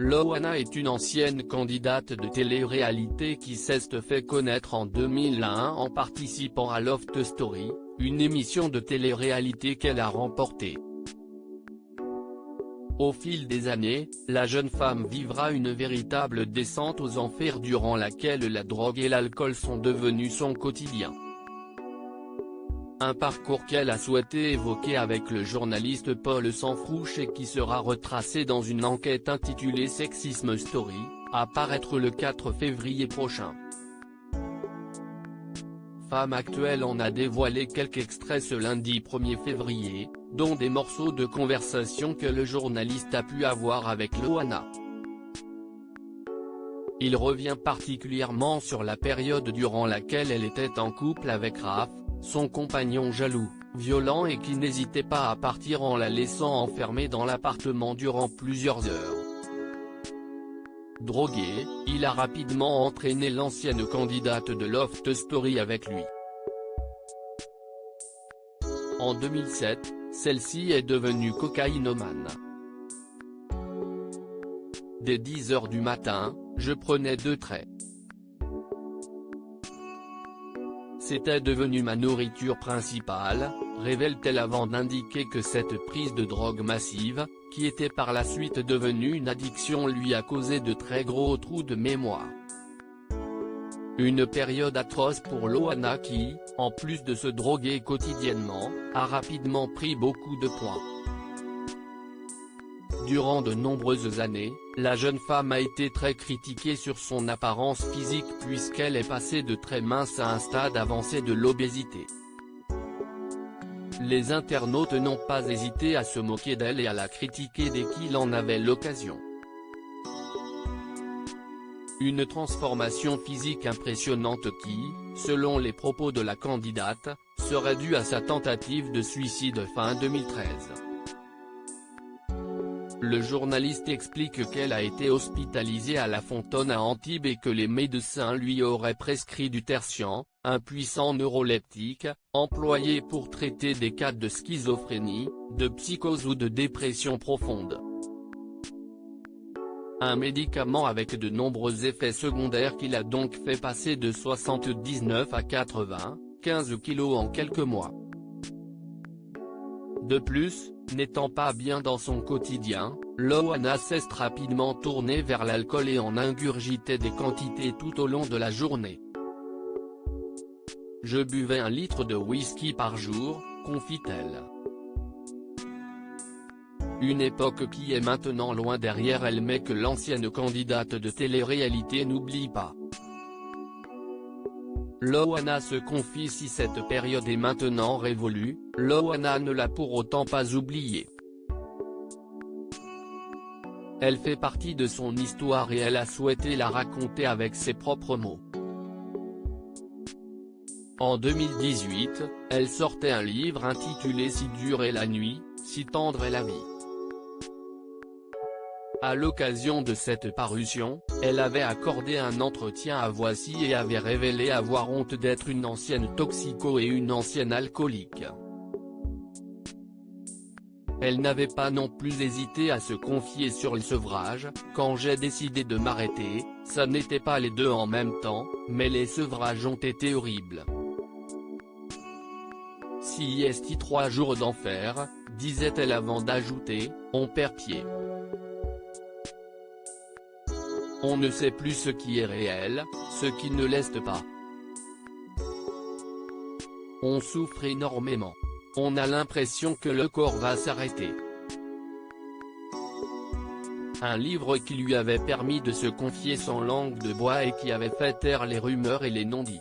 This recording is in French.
Loana est une ancienne candidate de télé-réalité qui s'est fait connaître en 2001 en participant à Loft Story, une émission de télé-réalité qu'elle a remportée. Au fil des années, la jeune femme vivra une véritable descente aux enfers durant laquelle la drogue et l'alcool sont devenus son quotidien. Un parcours qu'elle a souhaité évoquer avec le journaliste Paul Sanfrouche et qui sera retracé dans une enquête intitulée Sexisme Story, à paraître le 4 février prochain. Femme Actuelle en a dévoilé quelques extraits ce lundi 1er février, dont des morceaux de conversation que le journaliste a pu avoir avec Loana. Il revient particulièrement sur la période durant laquelle elle était en couple avec Raph, son compagnon jaloux, violent et qui n'hésitait pas à partir en la laissant enfermée dans l'appartement durant plusieurs heures. Drogué, il a rapidement entraîné l'ancienne candidate de Loft Story avec lui. En 2007, celle-ci est devenue cocaïnomane. Dès 10 h du matin, je prenais 2 traits. C'était devenu ma nourriture principale, révèle-t-elle avant d'indiquer que cette prise de drogue massive, qui était par la suite devenue une addiction, lui a causé de très gros trous de mémoire. Une période atroce pour Loana qui, en plus de se droguer quotidiennement, a rapidement pris beaucoup de poids. Durant de nombreuses années, la jeune femme a été très critiquée sur son apparence physique puisqu'elle est passée de très mince à un stade avancé de l'obésité. Les internautes n'ont pas hésité à se moquer d'elle et à la critiquer dès qu'il en avait l'occasion. Une transformation physique impressionnante qui, selon les propos de la candidate, serait due à sa tentative de suicide fin 2013. Le journaliste explique qu'elle a été hospitalisée à La Fontaine à Antibes et que les médecins lui auraient prescrit du tertian, un puissant neuroleptique, employé pour traiter des cas de schizophrénie, de psychose ou de dépression profonde. Un médicament avec de nombreux effets secondaires qui l'a donc fait passer de 79 à 95 kilos en quelques mois. De plus, n'étant pas bien dans son quotidien, Loana s'est rapidement tournée vers l'alcool et en ingurgitait des quantités tout au long de la journée. « Je buvais 1 litre de whisky par jour », confie-t-elle. Une époque qui est maintenant loin derrière elle mais que l'ancienne candidate de télé-réalité n'oublie pas. Loana se confie si cette période est maintenant révolue, Loana ne l'a pour autant pas oubliée. Elle fait partie de son histoire et elle a souhaité la raconter avec ses propres mots. En 2018, elle sortait un livre intitulé Si dure est la nuit, si tendre est la vie. À l'occasion de cette parution, elle avait accordé un entretien à Voici et avait révélé avoir honte d'être une ancienne toxico et une ancienne alcoolique. Elle n'avait pas non plus hésité à se confier sur le sevrage. Quand j'ai décidé de m'arrêter, ça n'était pas les deux en même temps, mais les sevrages ont été horribles. Si est 3 jours d'enfer, disait-elle avant d'ajouter, on perd pied. On ne sait plus ce qui est réel, ce qui ne l'est pas. On souffre énormément. On a l'impression que le corps va s'arrêter. Un livre qui lui avait permis de se confier sans langue de bois et qui avait fait taire les rumeurs et les non-dits.